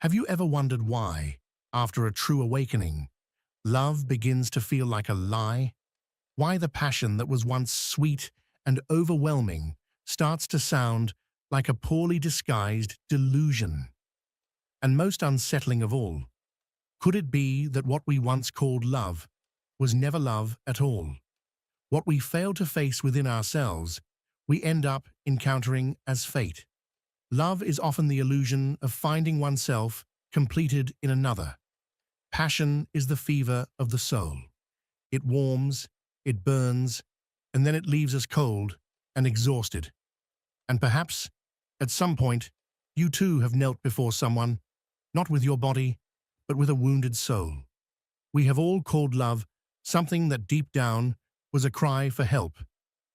Have you ever wondered why, after a true awakening, love begins to feel like a lie? Why the passion that was once sweet and overwhelming starts to sound like a poorly disguised delusion? And most unsettling of all, could it be that what we once called love was never love at all? What we fail to face within ourselves, we end up encountering as fate. Love is often the illusion of finding oneself completed in another. Passion is the fever of the soul. It warms, it burns, and then it leaves us cold and exhausted. And perhaps, at some point, you too have knelt before someone, not with your body, but with a wounded soul. We have all called love something that deep down was a cry for help,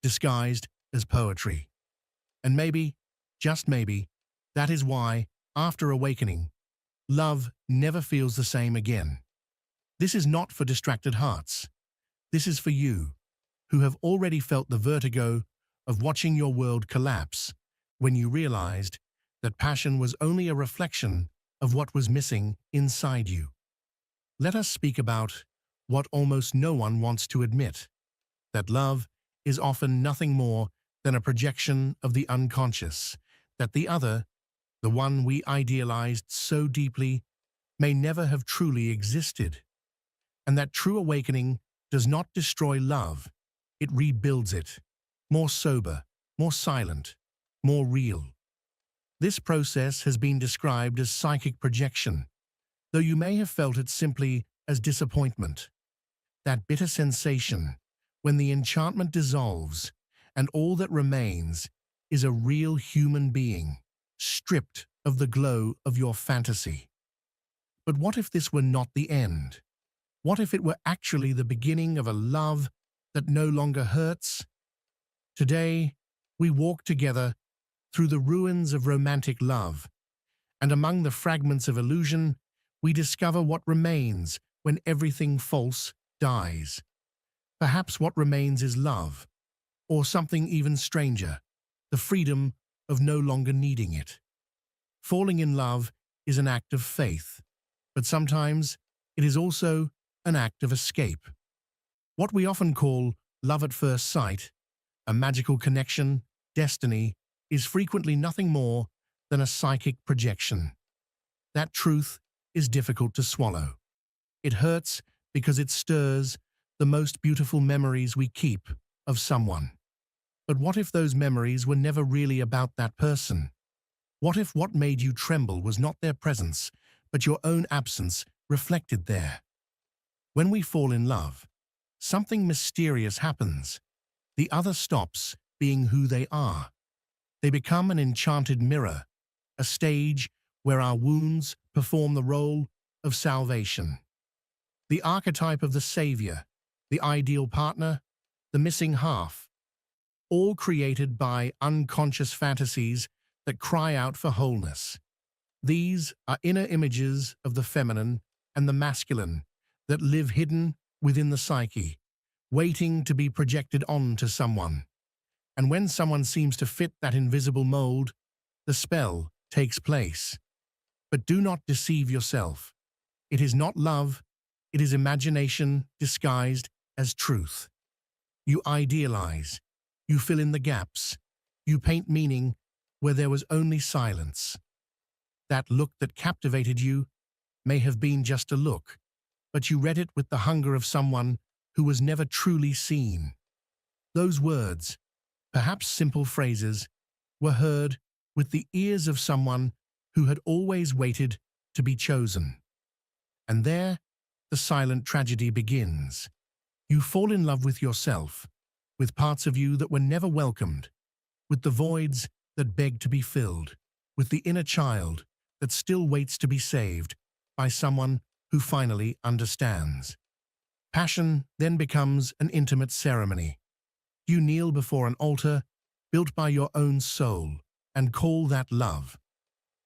disguised as poetry. And maybe, just maybe, that is why, after awakening, love never feels the same again. This is not for distracted hearts. This is for you, who have already felt the vertigo of watching your world collapse when you realized that passion was only a reflection of what was missing inside you. Let us speak about what almost no one wants to admit, that love is often nothing more than a projection of the unconscious, that the other, the one we idealized so deeply, may never have truly existed, and that true awakening does not destroy love, it rebuilds it, more sober, more silent, more real. This process has been described as psychic projection, though you may have felt it simply as disappointment. That bitter sensation when the enchantment dissolves and all that remains is a real human being, stripped of the glow of your fantasy. But what if this were not the end? What if it were actually the beginning of a love that no longer hurts? Today, we walk together through the ruins of romantic love, and among the fragments of illusion, we discover what remains when everything false dies. Perhaps what remains is love, or something even stranger, the freedom of no longer needing it. Falling in love is an act of faith, but sometimes it is also an act of escape. What we often call love at first sight, a magical connection, destiny, is frequently nothing more than a psychic projection. That truth is difficult to swallow. It hurts because it stirs the most beautiful memories we keep of someone. But what if those memories were never really about that person? What if what made you tremble was not their presence, but your own absence reflected there? When we fall in love, something mysterious happens. The other stops being who they are. They become an enchanted mirror, a stage where our wounds perform the role of salvation. The archetype of the savior, the ideal partner, the missing half, all created by unconscious fantasies that cry out for wholeness. These are inner images of the feminine and the masculine that live hidden within the psyche, waiting to be projected onto someone. And when someone seems to fit that invisible mold, the spell takes place. But do not deceive yourself. It is not love, it is imagination disguised as truth. You idealize, you fill in the gaps, you paint meaning where there was only silence. That look that captivated you may have been just a look, but you read it with the hunger of someone who was never truly seen. Those words, perhaps simple phrases, were heard with the ears of someone who had always waited to be chosen. And there, the silent tragedy begins. You fall in love with yourself, with parts of you that were never welcomed, with the voids that beg to be filled, with the inner child that still waits to be saved by someone who finally understands. Passion then becomes an intimate ceremony. You kneel before an altar built by your own soul and call that love.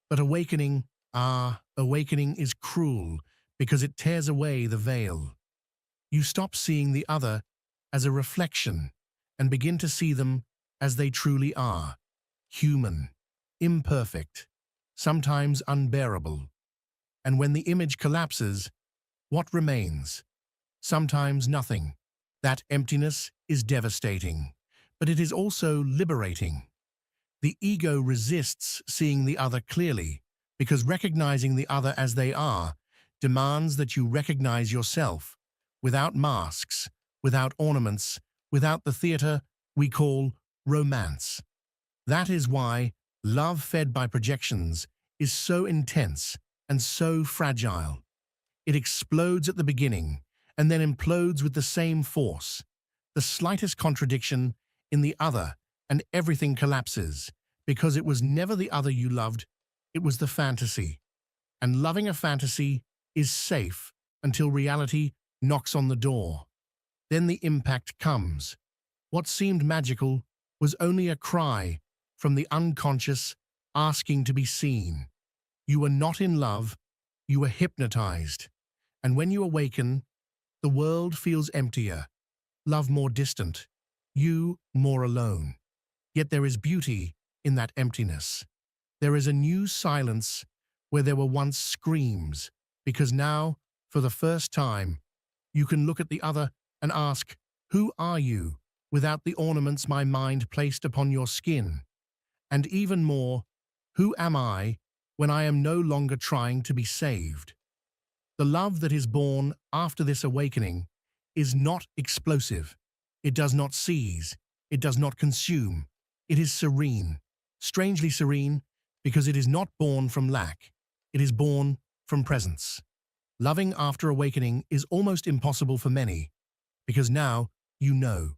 But awakening is cruel because it tears away the veil. You stop seeing the other as a reflection and begin to see them as they truly are, human, imperfect, sometimes unbearable. And when the image collapses, what remains? Sometimes nothing. That emptiness is devastating, but it is also liberating. The ego resists seeing the other clearly, because recognizing the other as they are demands that you recognize yourself, without masks, without ornaments, without the theater we call romance. That is why love fed by projections is so intense and so fragile. It explodes at the beginning and then implodes with the same force. The slightest contradiction in the other and everything collapses, because it was never the other you loved, it was the fantasy. And loving a fantasy is safe until reality knocks on the door. Then the impact comes. What seemed magical was only a cry from the unconscious asking to be seen. You were not in love, you were hypnotized. And when you awaken, the world feels emptier, love more distant, you more alone. Yet there is beauty in that emptiness. There is a new silence where there were once screams, because now, for the first time, you can look at the other and ask, "Who are you?" without the ornaments my mind placed upon your skin. And even more, who am I when I am no longer trying to be saved? The love that is born after this awakening is not explosive. It does not seize. It does not consume. It is serene, strangely serene, because it is not born from lack. It is born from presence. Loving after awakening is almost impossible for many, because now you know.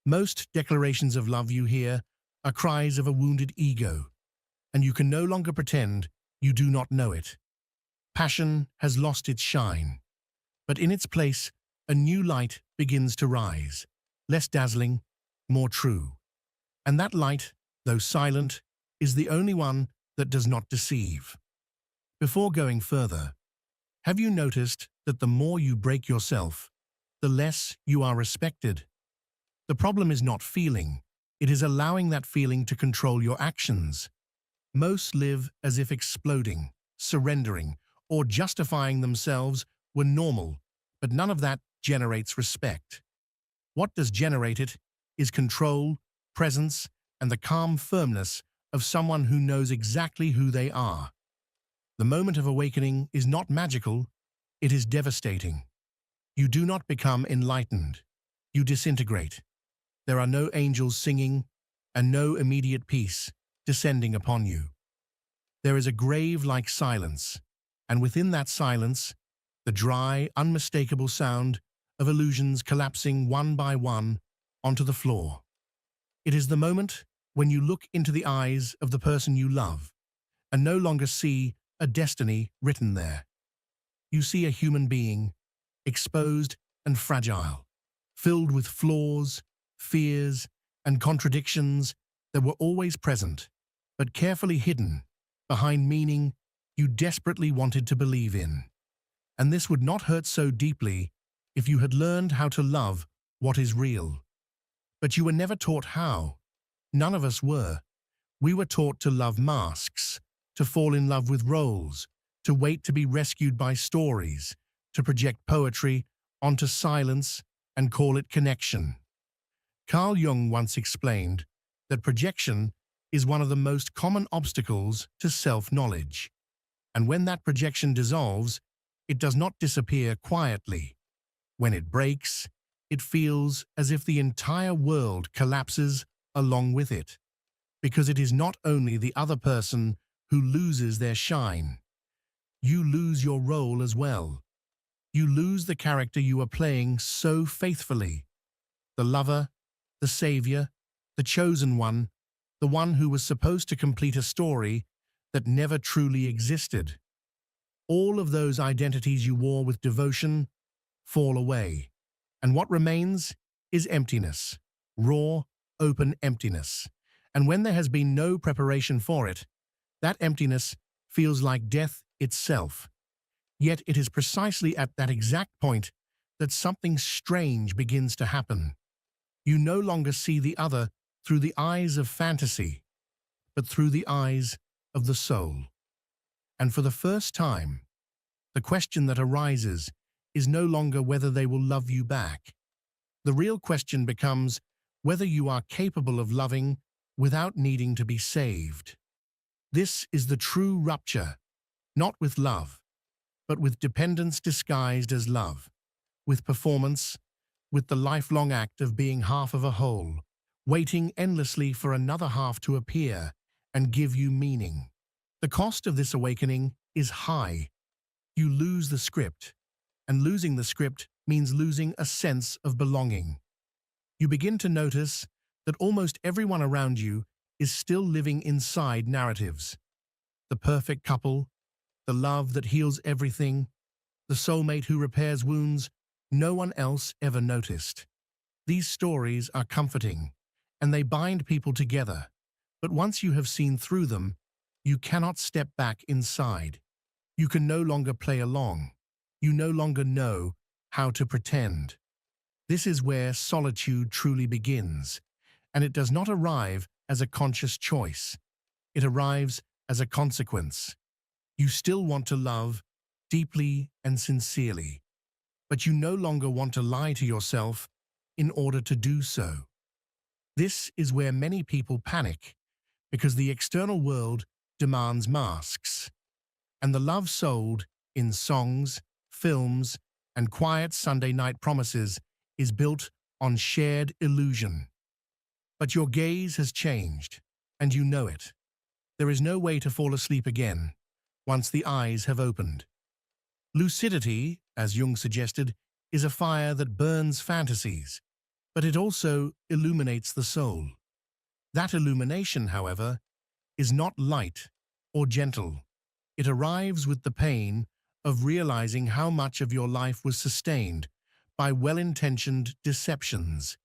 Most declarations of love you hear are cries of a wounded ego, and you can no longer pretend you do not know it. Passion has lost its shine, but in its place, a new light begins to rise, less dazzling, more true. And that light, though silent, is the only one that does not deceive. Before going further, have you noticed that the more you break yourself, the less you are respected? The problem is not feeling, it is allowing that feeling to control your actions. Most live as if exploding, surrendering, or justifying themselves were normal, but none of that generates respect. What does generate it is control, presence, and the calm firmness of someone who knows exactly who they are. The moment of awakening is not magical, it is devastating. You do not become enlightened. You disintegrate. There are no angels singing and no immediate peace descending upon you. There is a grave-like silence, and within that silence, the dry, unmistakable sound of illusions collapsing one by one onto the floor. It is the moment when you look into the eyes of the person you love and no longer see a destiny written there. You see a human being, exposed and fragile, filled with flaws, fears, and contradictions that were always present, but carefully hidden behind meaning you desperately wanted to believe in. And this would not hurt so deeply if you had learned how to love what is real. But you were never taught how. None of us were. We were taught to love masks, to fall in love with roles, to wait to be rescued by stories, to project poetry onto silence and call it connection. Carl Jung once explained that projection is one of the most common obstacles to self-knowledge. And when that projection dissolves, it does not disappear quietly. When it breaks, it feels as if the entire world collapses along with it, because it is not only the other person who loses their shine. You lose your role as well. You lose the character you are playing so faithfully. The lover, the savior, the chosen one, the one who was supposed to complete a story that never truly existed. All of those identities you wore with devotion fall away, and what remains is emptiness, raw, open emptiness. And when there has been no preparation for it, that emptiness feels like death itself. Yet it is precisely at that exact point that something strange begins to happen. You no longer see the other through the eyes of fantasy, but through the eyes of the soul. And for the first time, The question that arises is no longer whether they will love you back. The real question becomes whether you are capable of loving without needing to be saved. This is the true rupture, not with love, but with dependence disguised as love, with performance, with the lifelong act of being half of a whole, waiting endlessly for another half to appear and give you meaning. The cost of this awakening is high. You lose the script, and losing the script means losing a sense of belonging. You begin to notice that almost everyone around you is still living inside narratives. The perfect couple, the love that heals everything, the soulmate who repairs wounds no one else ever noticed. These stories are comforting, and they bind people together. But once you have seen through them, you cannot step back inside. You can no longer play along. You no longer know how to pretend. This is where solitude truly begins, and it does not arrive as a conscious choice. It arrives as a consequence. You still want to love deeply and sincerely, but you no longer want to lie to yourself in order to do so. This is where many people panic, because the external world demands masks, and the love sold in songs, films, and quiet Sunday night promises is built on shared illusion. But your gaze has changed, and you know it. There is no way to fall asleep again once the eyes have opened. Lucidity, as Jung suggested, is a fire that burns fantasies, but it also illuminates the soul. That illumination, however, is not light or gentle. It arrives with the pain of realizing how much of your life was sustained by well-intentioned deceptions.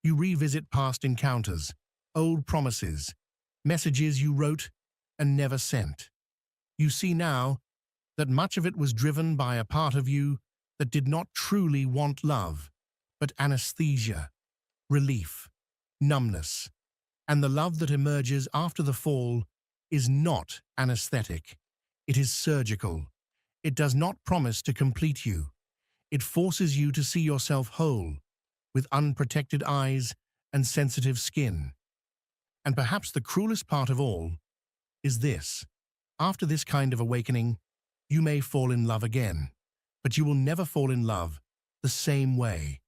You revisit past encounters, old promises, messages you wrote and never sent. You see now that much of it was driven by a part of you that did not truly want love, but anesthesia, relief, numbness. And the love that emerges after the fall is not anesthetic. It is surgical. It does not promise to complete you. It forces you to see yourself whole, with unprotected eyes and sensitive skin. And perhaps the cruelest part of all is this. After this kind of awakening, you may fall in love again, but you will never fall in love the same way.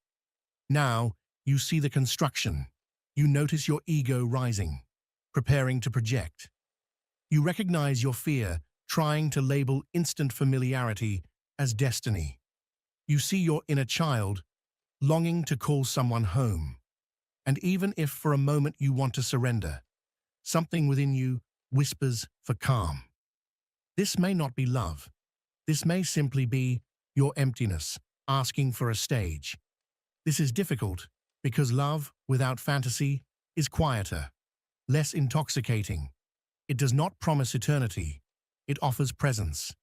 Now, you see the construction. You notice your ego rising, preparing to project. You recognize your fear, trying to label instant familiarity as destiny. You see your inner child, longing to call someone home. And even if for a moment you want to surrender, something within you whispers for calm. This may not be love. This may simply be your emptiness, asking for a stage. This is difficult because love without fantasy is quieter, less intoxicating. It does not promise eternity. It offers presence.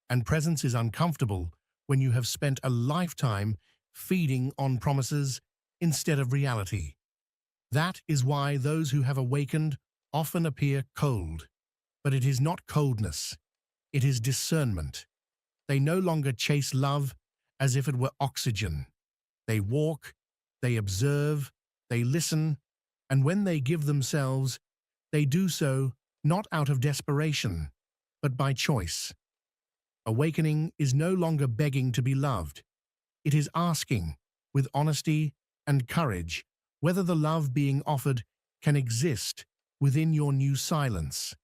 And presence is uncomfortable when you have spent a lifetime feeding on promises instead of reality. That is why those who have awakened often appear cold. But it is not coldness. It is discernment. They no longer chase love as if it were oxygen. They walk, they observe, they listen, and when they give themselves, they do so not out of desperation, but by choice. Awakening is no longer begging to be loved. It is asking, with honesty and courage, whether the love being offered can exist within your new silence.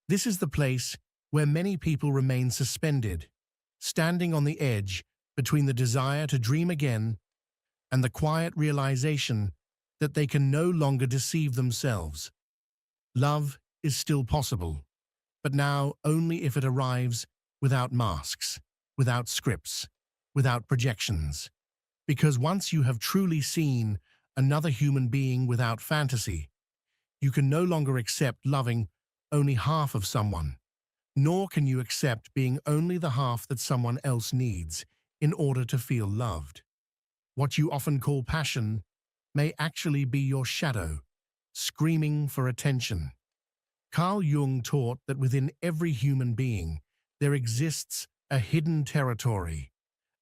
This is the place where many people remain suspended, standing on the edge between the desire to dream again and the quiet realization that they can no longer deceive themselves. Love is still possible, but now only if it arrives without masks, without scripts, without projections. Because once you have truly seen another human being without fantasy, you can no longer accept loving only half of someone, nor can you accept being only the half that someone else needs in order to feel loved. What you often call passion may actually be your shadow, screaming for attention. Carl Jung taught that within every human being there exists a hidden territory,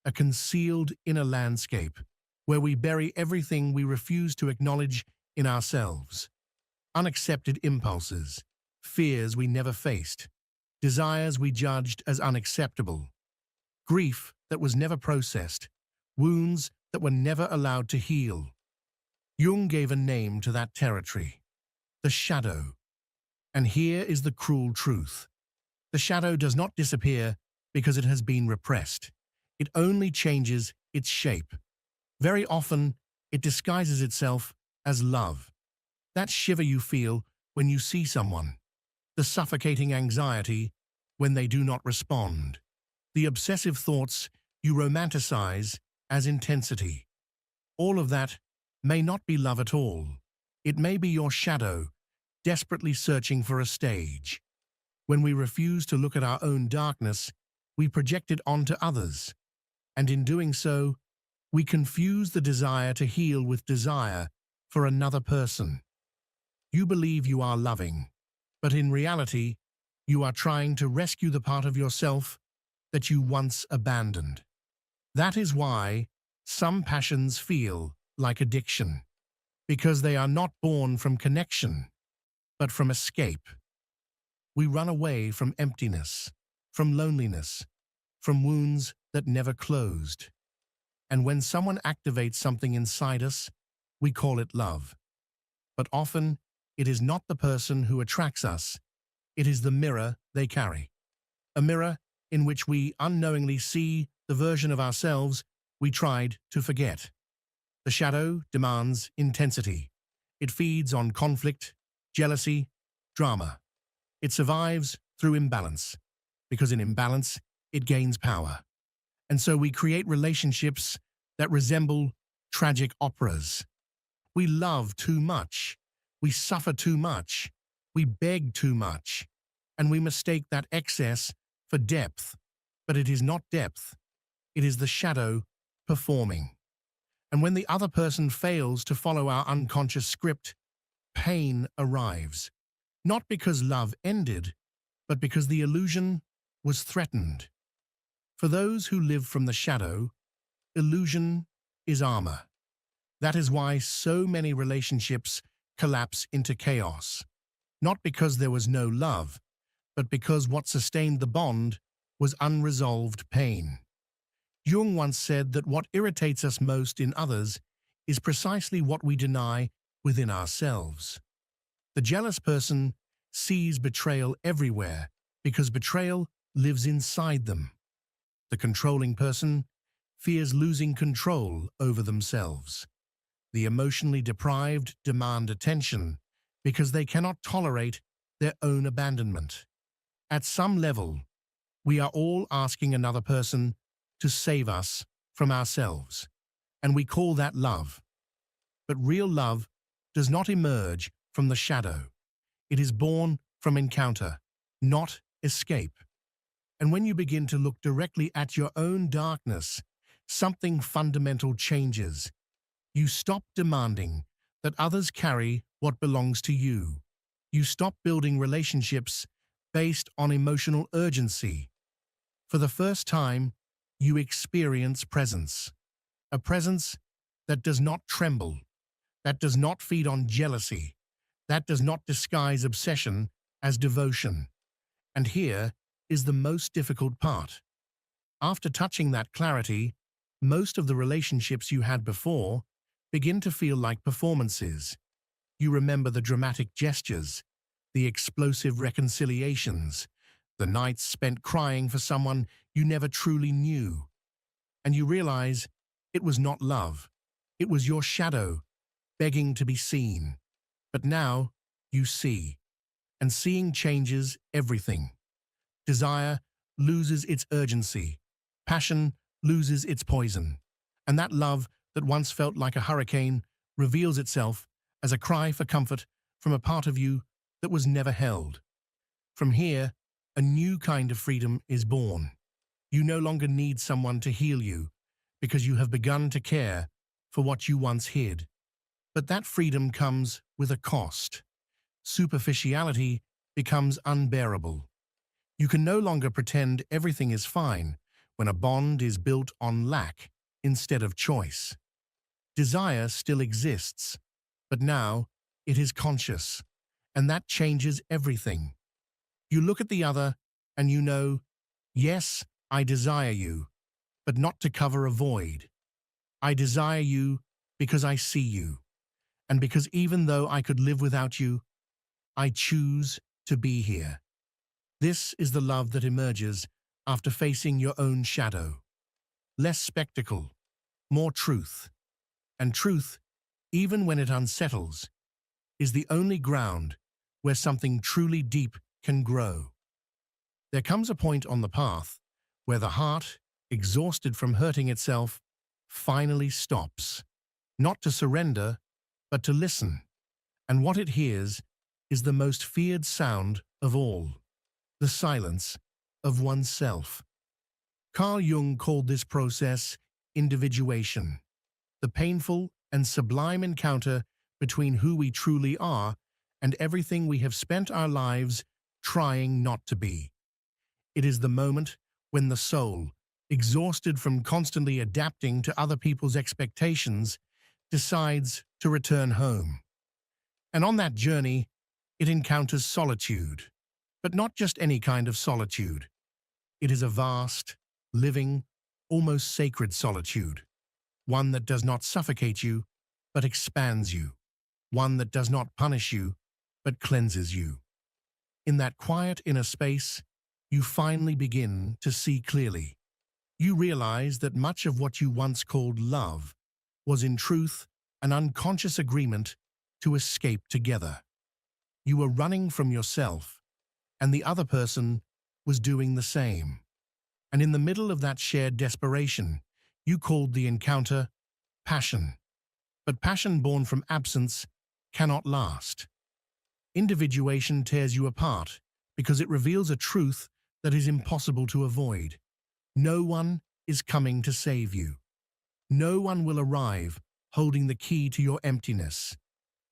a concealed inner landscape where we bury everything we refuse to acknowledge in ourselves. Unaccepted impulses, fears we never faced, desires we judged as unacceptable, grief that was never processed, wounds that were never allowed to heal. Jung gave a name to that territory, the shadow. And here is the cruel truth. The shadow does not disappear because it has been repressed. It only changes its shape. Very often, it disguises itself as love. That shiver you feel when you see someone, the suffocating anxiety when they do not respond, the obsessive thoughts you romanticize as intensity. All of that may not be love at all. It may be your shadow, desperately searching for a stage. When we refuse to look at our own darkness, we project it onto others. And in doing so, we confuse the desire to heal with desire for another person. You believe you are loving, but in reality, you are trying to rescue the part of yourself that you once abandoned. That is why some passions feel like addiction, because they are not born from connection, but from escape. We run away from emptiness, from loneliness, from wounds that never closed. And when someone activates something inside us, we call it love. But often, it is not the person who attracts us, it is the mirror they carry. A mirror in which we unknowingly see the version of ourselves we tried to forget. The shadow demands intensity. It feeds on conflict, jealousy, drama. It survives through imbalance, because in imbalance, it gains power. And so we create relationships that resemble tragic operas. We love too much, we suffer too much, we beg too much, and we mistake that excess for depth. But it is not depth, it is the shadow performing. And when the other person fails to follow our unconscious script, pain arrives. Not because love ended, but because the illusion was threatened. For those who live from the shadow, illusion is armor. That is why so many relationships collapse into chaos. Not because there was no love, but because what sustained the bond was unresolved pain. Jung once said that what irritates us most in others is precisely what we deny within ourselves. The jealous person sees betrayal everywhere because betrayal lives inside them. The controlling person fears losing control over themselves. The emotionally deprived demand attention because they cannot tolerate their own abandonment. At some level, we are all asking another person to save us from ourselves, and we call that love. But real love does not emerge from the shadow. It is born from encounter, not escape. And when you begin to look directly at your own darkness, something fundamental changes. You stop demanding that others carry what belongs to you. You stop building relationships based on emotional urgency. For the first time, you experience presence. A presence that does not tremble, that does not feed on jealousy, that does not disguise obsession as devotion. And here is the most difficult part. After touching that clarity, most of the relationships you had before begin to feel like performances. You remember the dramatic gestures, the explosive reconciliations, the nights spent crying for someone you never truly knew. And you realize it was not love. It was your shadow begging to be seen. But now you see. And seeing changes everything. Desire loses its urgency. Passion loses its poison. And that love that once felt like a hurricane reveals itself as a cry for comfort from a part of you that was never held. From here, a new kind of freedom is born. You no longer need someone to heal you because you have begun to care for what you once hid. But that freedom comes with a cost. Superficiality becomes unbearable. You can no longer pretend everything is fine when a bond is built on lack instead of choice. Desire still exists, but now it is conscious, and that changes everything. You look at the other and you know, yes, I desire you, but not to cover a void. I desire you because I see you, and because even though I could live without you, I choose to be here. This is the love that emerges after facing your own shadow. Less spectacle, more truth. And truth, even when it unsettles, is the only ground where something truly deep can grow. There comes a point on the path where the heart, exhausted from hurting itself, finally stops, not to surrender, but to listen. And what it hears is the most feared sound of all, the silence of oneself. Carl Jung called this process individuation, the painful and sublime encounter between who we truly are and everything we have spent our lives trying not to be. It is the moment when the soul, exhausted from constantly adapting to other people's expectations, decides to return home. And on that journey, it encounters solitude, but not just any kind of solitude. It is a vast, living, almost sacred solitude, one that does not suffocate you, but expands you, one that does not punish you, but cleanses you. In that quiet inner space, you finally begin to see clearly. You realize that much of what you once called love was in truth an unconscious agreement to escape together. You were running from yourself, and the other person was doing the same. And in the middle of that shared desperation, you called the encounter passion. But passion born from absence cannot last. Individuation tears you apart because it reveals a truth that is impossible to avoid. No one is coming to save you. No one will arrive holding the key to your emptiness,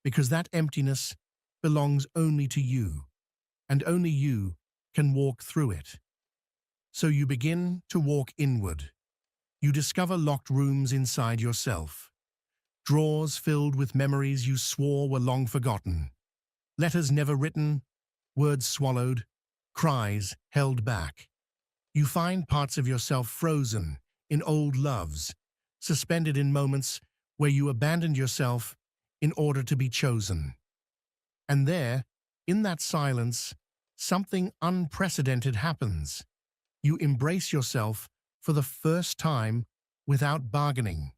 because that emptiness belongs only to you, and only you can walk through it. So you begin to walk inward. You discover locked rooms inside yourself, drawers filled with memories you swore were long forgotten, letters never written, words swallowed, cries held back. You find parts of yourself frozen in old loves, suspended in moments where you abandoned yourself in order to be chosen. And there, in that silence, something unprecedented happens. You embrace yourself for the first time without bargaining,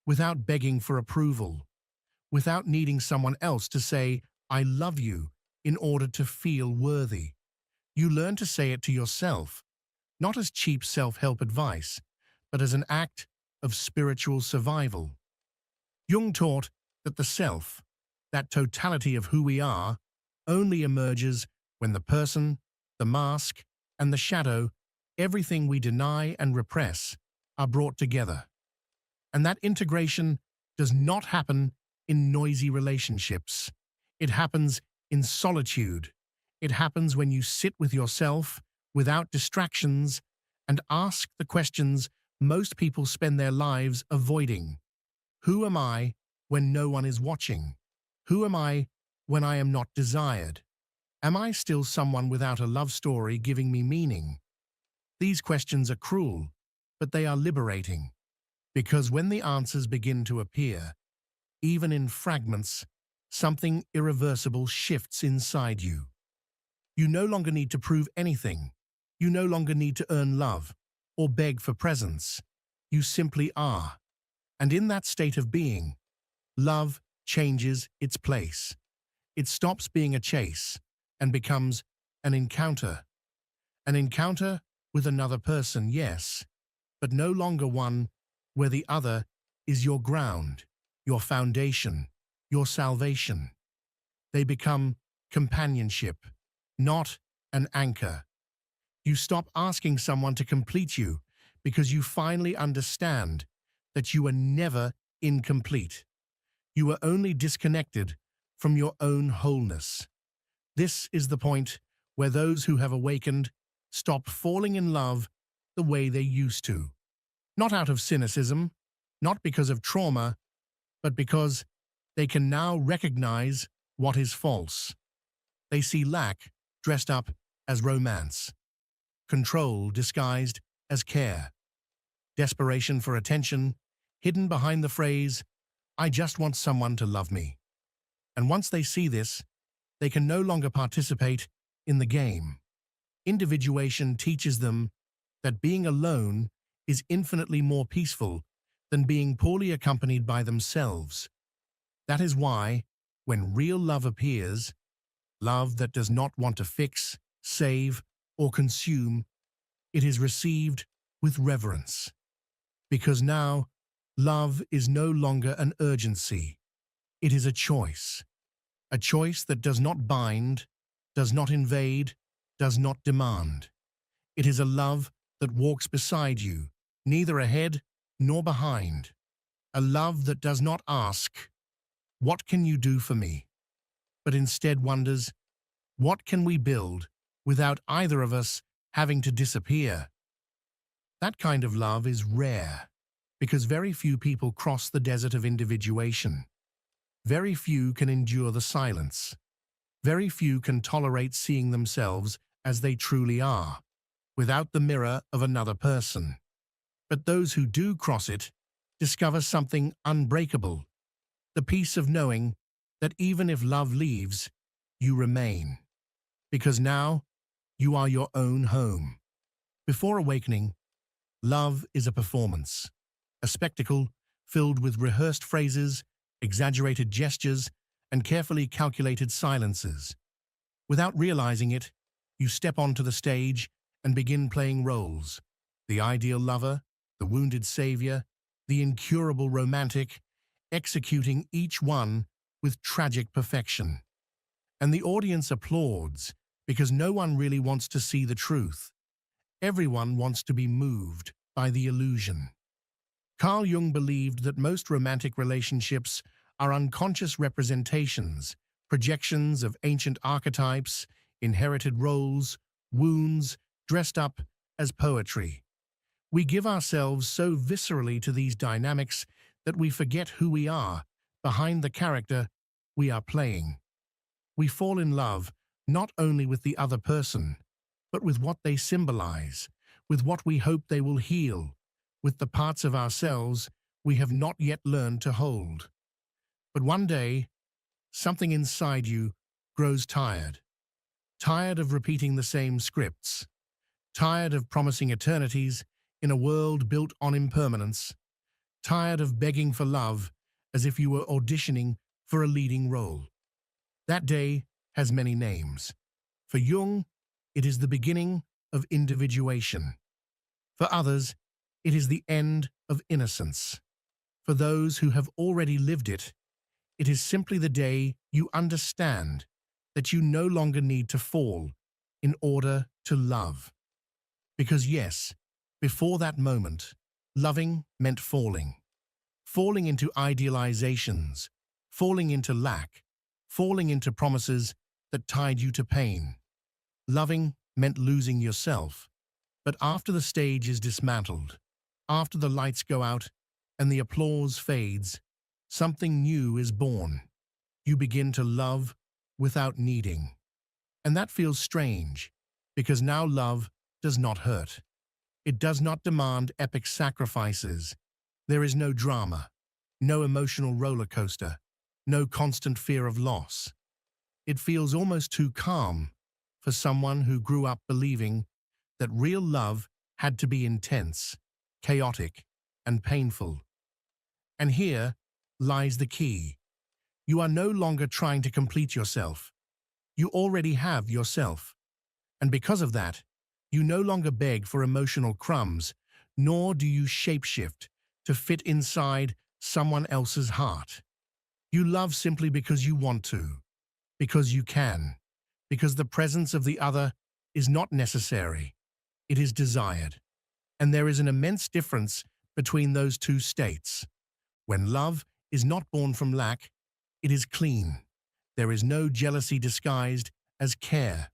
without begging for approval, without needing someone else to say, "I love you," in order to feel worthy. You learn to say it to yourself, not as cheap self-help advice, but as an act of spiritual survival. Jung taught that the self, that totality of who we are, only emerges when the person, the mask, and the shadow, everything we deny and repress, are brought together. And that integration does not happen in noisy relationships. It happens in solitude. It happens when you sit with yourself without distractions and ask the questions most people spend their lives avoiding. Who am I when no one is watching? Who am I when I am not desired? Am I still someone without a love story giving me meaning? These questions are cruel, but they are liberating, because when the answers begin to appear, even in fragments, something irreversible shifts inside you. You no longer need to prove anything. You no longer need to earn love or beg for presents. You simply are. And in that state of being, love changes its place. It stops being a chase and becomes an encounter. An encounter with another person, yes, but no longer one where the other is your ground, your foundation, your salvation. They become companionship, not an anchor. You stop asking someone to complete you because you finally understand that you are never incomplete. You are only disconnected from your own wholeness. This is the point where those who have awakened stop falling in love the way they used to. Not out of cynicism, not because of trauma, but because they can now recognize what is false. They see lack dressed up as romance, control disguised as care, desperation for attention hidden behind the phrase, "I just want someone to love me." And once they see this, they can no longer participate in the game. Individuation teaches them that being alone is infinitely more peaceful than being poorly accompanied by themselves. That is why, when real love appears, love that does not want to fix, save, or consume, it is received with reverence. Because now, love is no longer an urgency. It is a choice that does not bind, does not invade, does not demand. It is a love that walks beside you, neither ahead nor behind. A love that does not ask, "What can you do for me?" but instead wonders, "What can we build without either of us having to disappear?" That kind of love is rare, because very few people cross the desert of individuation. Very few can endure the silence. Very few can tolerate seeing themselves as they truly are, without the mirror of another person. But those who do cross it discover something unbreakable, the peace of knowing that even if love leaves, you remain. Because now, you are your own home. Before awakening, love is a performance, a spectacle filled with rehearsed phrases, exaggerated gestures, and carefully calculated silences. Without realizing it, you step onto the stage and begin playing roles: the ideal lover, the wounded savior, the incurable romantic, executing each one with tragic perfection. And the audience applauds because no one really wants to see the truth. Everyone wants to be moved by the illusion. Carl Jung believed that most romantic relationships are unconscious representations, projections of ancient archetypes, inherited roles, wounds, dressed up as poetry. We give ourselves so viscerally to these dynamics that we forget who we are behind the character we are playing. We fall in love not only with the other person, but with what they symbolize, with what we hope they will heal, with the parts of ourselves we have not yet learned to hold. But one day, something inside you grows tired. Tired of repeating the same scripts. Tired of promising eternities in a world built on impermanence. Tired of begging for love as if you were auditioning for a leading role. That day has many names. For Jung, it is the beginning of individuation. For others, it is the end of innocence. For those who have already lived it, it is simply the day you understand that you no longer need to fall in order to love. Because yes, before that moment, loving meant falling. Falling into idealizations, falling into lack, falling into promises that tied you to pain. Loving meant losing yourself. But after the stage is dismantled, after the lights go out and the applause fades, something new is born. You begin to love without needing. And that feels strange, because now love does not hurt. It does not demand epic sacrifices. There is no drama, no emotional roller coaster, no constant fear of loss. It feels almost too calm for someone who grew up believing that real love had to be intense, chaotic, and painful. And here lies the key. You are no longer trying to complete yourself. You already have yourself. And because of that, you no longer beg for emotional crumbs, nor do you shapeshift to fit inside someone else's heart. You love simply because you want to, because you can, because the presence of the other is not necessary. It is desired. And there is an immense difference between those two states. When love is not born from lack, it is clean. There is no jealousy disguised as care.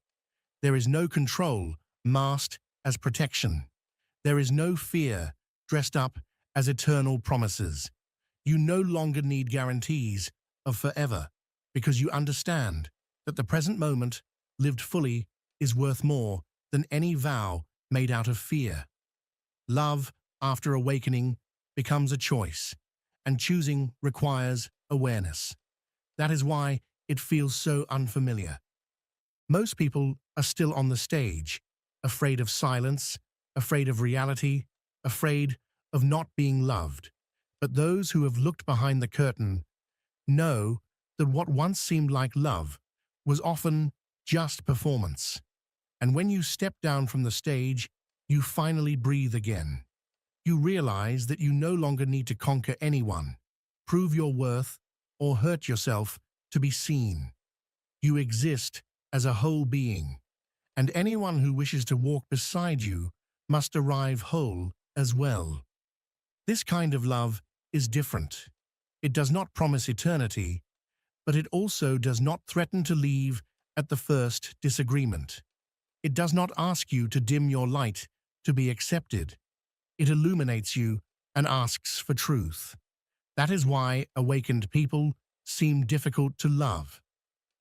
There is no control masked as protection. There is no fear dressed up as eternal promises. You no longer need guarantees of forever because you understand that the present moment, lived fully, is worth more than any vow made out of fear. Love, after awakening, becomes a choice, and choosing requires awareness. That is why it feels so unfamiliar. Most people are still on the stage, afraid of silence, afraid of reality, afraid of not being loved. But those who have looked behind the curtain know that what once seemed like love was often just performance. And when you step down from the stage, you finally breathe again. You realize that you no longer need to conquer anyone, prove your worth, or hurt yourself to be seen. You exist as a whole being, and anyone who wishes to walk beside you must arrive whole as well. This kind of love is different. It does not promise eternity, but it also does not threaten to leave at the first disagreement. It does not ask you to dim your light to be accepted. It illuminates you and asks for truth. That is why awakened people seem difficult to love.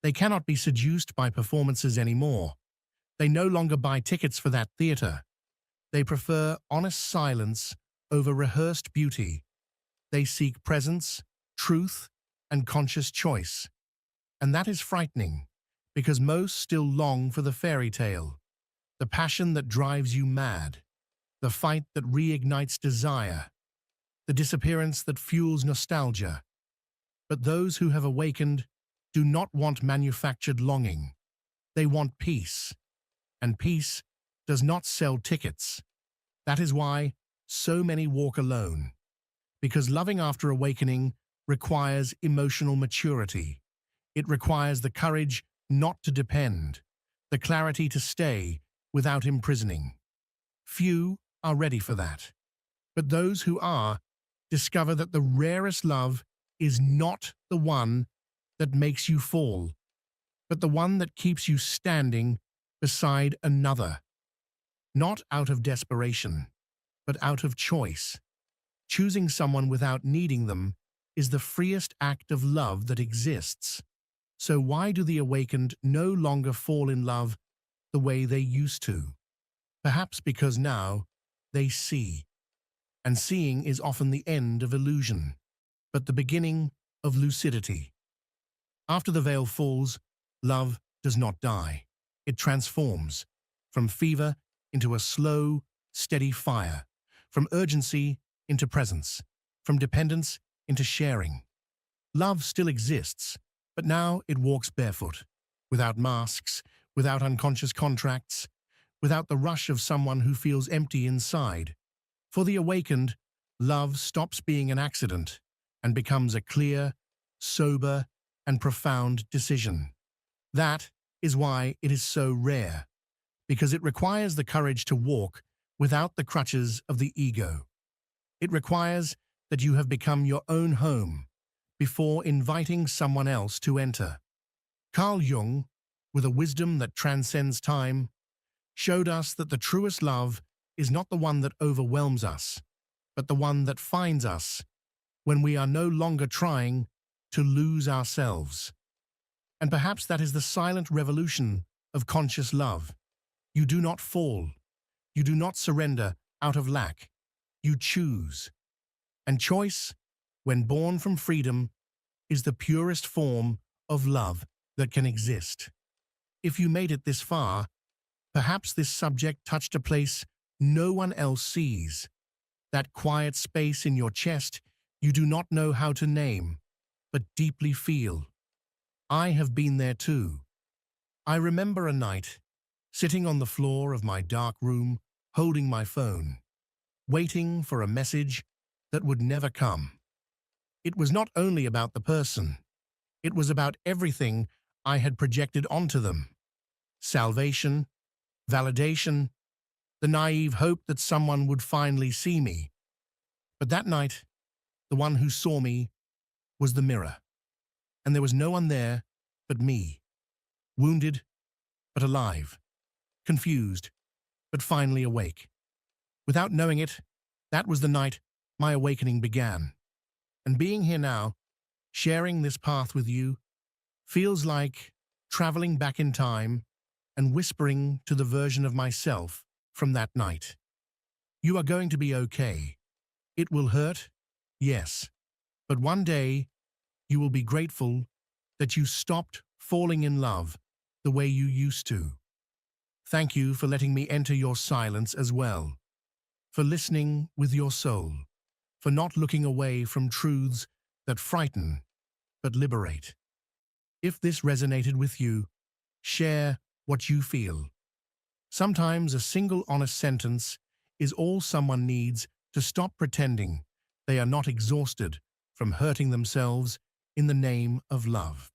They cannot be seduced by performances anymore. They no longer buy tickets for that theater. They prefer honest silence over rehearsed beauty. They seek presence, truth, and conscious choice. And that is frightening, because most still long for the fairy tale, the passion that drives you mad, the fight that reignites desire, the disappearance that fuels nostalgia. But those who have awakened do not want manufactured longing. They want peace, and peace does not sell tickets. That is why so many walk alone, because loving after awakening requires emotional maturity. It requires the courage not to depend, the clarity to stay without imprisoning. Few are ready for that, but those who are discover that the rarest love is not the one that makes you fall, but the one that keeps you standing beside another, not out of desperation, but out of choice. Choosing someone without needing them is the freest act of love that exists. So why do the awakened no longer fall in love the way they used to? Perhaps because now they see, and seeing is often the end of illusion, but the beginning of lucidity. After the veil falls, love does not die. It transforms from fever into a slow, steady fire, from urgency into presence, from dependence into sharing. Love still exists, but now it walks barefoot, without masks, without unconscious contracts, without the rush of someone who feels empty inside. For the awakened, love stops being an accident and becomes a clear, sober, and profound decision. That is why it is so rare, because it requires the courage to walk without the crutches of the ego. It requires that you have become your own home before inviting someone else to enter. Carl Jung, with a wisdom that transcends time, showed us that the truest love is not the one that overwhelms us, but the one that finds us when we are no longer trying to lose ourselves. And perhaps that is the silent revolution of conscious love. You do not fall. You do not surrender out of lack. You choose. And choice, when born from freedom, is the purest form of love that can exist. If you made it this far, perhaps this subject touched a place no one else sees. That quiet space in your chest you do not know how to name, but deeply feel. I have been there too. I remember a night, sitting on the floor of my dark room, holding my phone, waiting for a message that would never come. It was not only about the person, it was about everything I had projected onto them. Salvation, validation, the naive hope that someone would finally see me. But that night, the one who saw me was the mirror, and there was no one there but me, wounded but alive, confused but finally awake. Without knowing it, that was the night my awakening began. And being here now, sharing this path with you, feels like traveling back in time and whispering to the version of myself from that night. You are going to be okay. It will hurt, yes, but one day you will be grateful that you stopped falling in love the way you used to. Thank you for letting me enter your silence as well, for listening with your soul, for not looking away from truths that frighten but liberate. If this resonated with you, share what you feel. Sometimes a single honest sentence is all someone needs to stop pretending they are not exhausted from hurting themselves in the name of love.